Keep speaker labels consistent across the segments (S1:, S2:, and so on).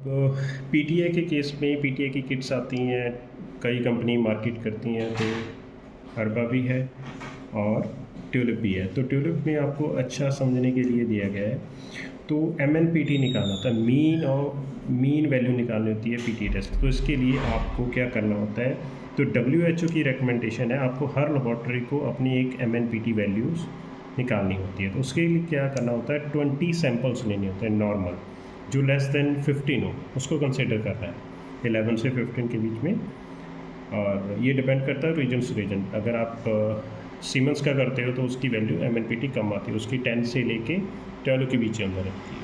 S1: तो पीटीए के केस में पीटीए की किट्स आती हैं, कई कंपनी मार्केट करती हैं, तो हर्बा भी है और ट्यूलिप भी है। तो ट्यूलिप में आपको अच्छा समझने के लिए दिया गया है, तो MNPT निकालना होता है, मीन वैल्यू निकालनी होती है पीटी टेस्ट। तो इसके लिए आपको क्या करना होता है, तो WHO की रिकमेंडेशन है आपको हर लेबॉर्ट्री को अपनी एक MNPT वैल्यूज़ निकालनी होती है। तो उसके लिए क्या करना होता है, 20 सैम्पल्स लेने होते हैं नॉर्मल, जो लेस देन 15 हो उसको कंसिडर करना है, 11 से 15 के बीच में। और ये डिपेंड करता है रीजन से रीजन। अगर आप सीमेंस का करते हो तो उसकी वैल्यू MNPT कम आती है, उसकी 10 से लेके 12 के बीच अंदर रहती है।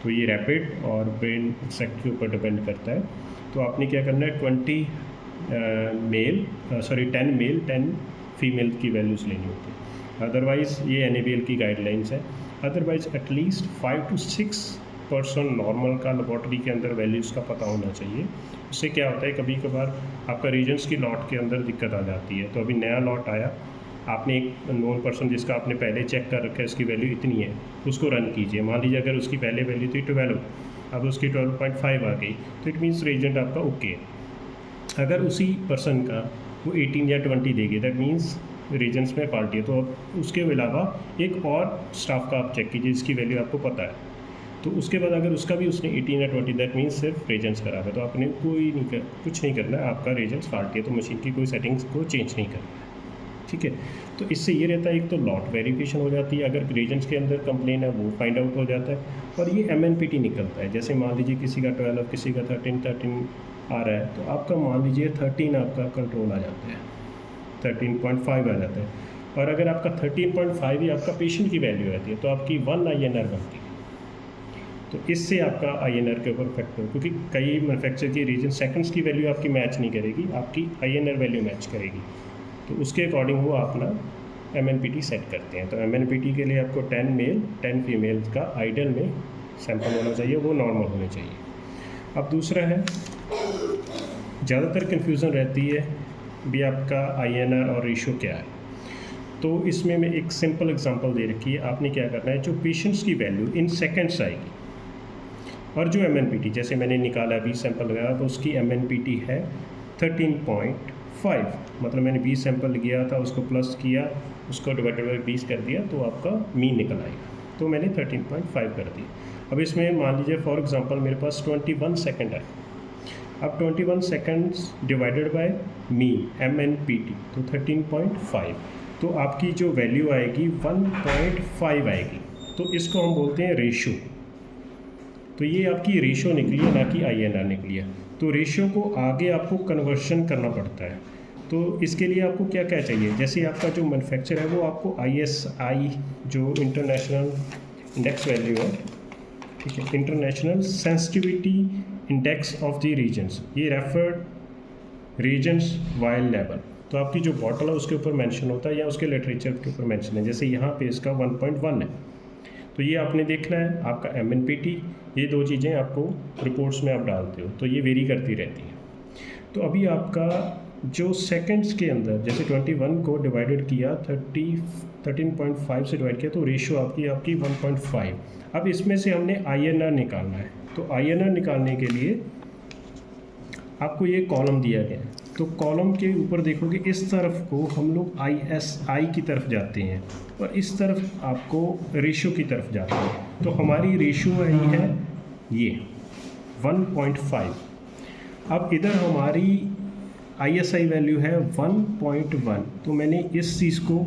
S1: तो ये रैपिड और ब्रेन सेक्ट के ऊपर डिपेंड करता है। तो आपने क्या करना है, 10 मेल 10 फीमेल की वैल्यूज़ लेनी होती है। अदरवाइज़ ये NABL की गाइडलाइंस है। अदरवाइज़ एटलीस्ट 5 to 6% नॉर्मल का लेबॉर्ट्री के अंदर वैल्यूज़ का पता होना चाहिए। उससे क्या होता है, कभी कभार आपका रीजन्स की लॉट के अंदर दिक्कत आ जाती है। तो अभी नया लॉट आया, आपने एक नॉन पर्सन जिसका आपने पहले चेक कर रखा है उसकी वैल्यू इतनी है, उसको रन कीजिए। मान लीजिए अगर उसकी पहले वैल्यू थी 12, अब उसकी 12.5 आ गई, तो इट मीन्स रीजेंट आपका ओके है। अगर उसी पर्सन का वो 18 या 20 देगी, दैट मीन्स रीजन्स में फॉल्ट है। तो अब उसके अलावा एक और स्टाफ का आप चेक कीजिए जिसकी वैल्यू आपको पता है। तो उसके बाद अगर उसका भी उसने 18 या 20, दैट मीन्स सिर्फ रीजन्स खराब है। तो आपने कुछ नहीं करना है, आपका रीजन्स फॉल्ट है, तो मशीन की कोई सेटिंग्स को चेंज नहीं करना है। ठीक है, तो इससे ये रहता है, एक तो लॉट वेरिफिकेशन हो जाती है, अगर रीजन्स के अंदर कंप्लेन है वो फाइंड आउट हो जाता है, और ये MNPT निकलता है। जैसे मान लीजिए किसी का 12, किसी का 13 आ रहा है, तो आपका मान लीजिए 13 आपका कंट्रोल आ जाता है, 13.5 आ जाता है। और अगर आपका 13.5 ही आपका पेशेंट की वैल्यू रहती है, तो आपकी 1 INR बनती है। तो इससे आपका INR के ऊपर इफेक्ट हो, क्योंकि कई मैन्युफैक्चर की रीजन सेकंड्स की वैल्यू आपकी मैच नहीं करेगी, आपकी INR वैल्यू मैच करेगी। तो उसके अकॉर्डिंग वो अपना MNPT सेट करते हैं। तो MNPT के लिए आपको 10 मेल 10 फीमेल का आइडियल में सैंपल होना चाहिए, वो नॉर्मल होने चाहिए। अब दूसरा है, ज़्यादातर कन्फ्यूज़न रहती है भी आपका INR और रेशो क्या है। तो इसमें मैं एक सिंपल एग्जांपल दे रखी है, आपने क्या करना है, जो पेशेंट्स की वैल्यू इन सेकंड्स आएगी, और जो MNPT जैसे मैंने निकाला 20 सैंपल लगाया, तो उसकी MNPT है 13.5, मतलब मैंने 20 सैंपल लिया था, उसको प्लस किया, उसको डिवाइडेड बाई 20 कर दिया, तो आपका मीन निकल आएगा। तो मैंने 13.5 कर दिया। अब इसमें मान लीजिए फॉर एग्जांपल मेरे पास 21 सेकंड है। अब 21 seconds divided by mean MNPT, तो 13.5, तो आपकी जो वैल्यू आएगी 1.5 आएगी। तो इसको हम बोलते हैं रेशो। तो ये आपकी रेशो निकली है, ना कि INR निकली है। तो रेशो को आगे आपको कन्वर्शन करना पड़ता है। तो इसके लिए आपको क्या क्या चाहिए, जैसे आपका जो मैन्युफैक्चर है वो आपको ISI जो इंटरनेशनल इंडेक्स वैल्यू है, ठीक है, international sensitivity index of the regions, ये रेफर्ड रीजन्स वाइल लेवल। तो आपकी जो बॉटल है उसके ऊपर मेंशन होता है, या उसके लिटरेचर के ऊपर मेंशन है। जैसे यहाँ पे इसका 1.1 है, तो ये आपने देखना है। आपका MNPT, ये दो चीज़ें आपको रिपोर्ट्स में आप डालते हो, तो ये वेरी करती रहती हैं। तो अभी आपका जो सेकंड्स के अंदर, जैसे 21 को डिवाइडेड किया 13.5 से डिवाइड किया, तो रेशो आपकी 1.5। अब इसमें से हमने INR निकालना है। तो INR निकालने के लिए आपको ये कॉलम दिया गया है। तो कॉलम के ऊपर देखोगे, इस तरफ को हम लोग ISI की तरफ जाते हैं, और इस तरफ आपको रेशो की तरफ जाते हैं। तो हमारी रेशो आई है ये 1.5। अब इधर हमारी ISI वैल्यू है 1.1। तो मैंने इस चीज़ को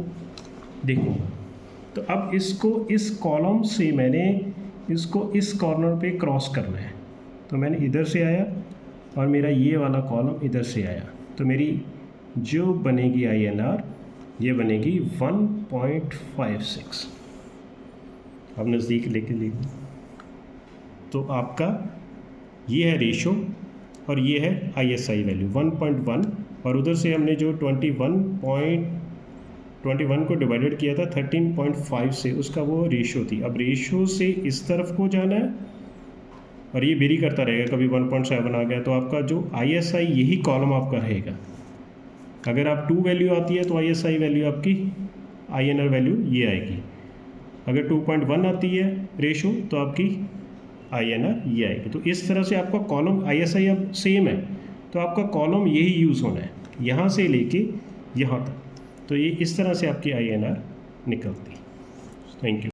S1: देखो, तो अब इसको इस कॉलम से मैंने इसको इस कॉर्नर पे क्रॉस करना है। तो मैंने इधर से आया, और मेरा ये वाला कॉलम इधर से आया, तो मेरी जो बनेगी INR, ये बनेगी 1.56। अब नज़दीक लेके लिखो, तो आपका ये है रेशो, और ये है ISI वैल्यू 1.1, और उधर से हमने जो 21 को डिवाइडेड किया था 13.5 से, उसका वो रेशो थी। अब रेशो से इस तरफ को जाना है, और ये वेरी करता रहेगा, कभी 1.7 आ गया, तो आपका जो ISI यही कॉलम आपका रहेगा। अगर आप 2 वैल्यू आती है तो ISI वैल्यू आपकी INR वैल्यू ये आएगी। अगर 2.1 आती है रेशो, तो आपकी INR ये आएगी। तो इस तरह से आपका कॉलम ISI अब सेम है, तो आपका कॉलम यही यूज़ होना है यहाँ से लेके यहाँ तक। तो ये इस तरह से आपकी INR निकलती है। Thank you.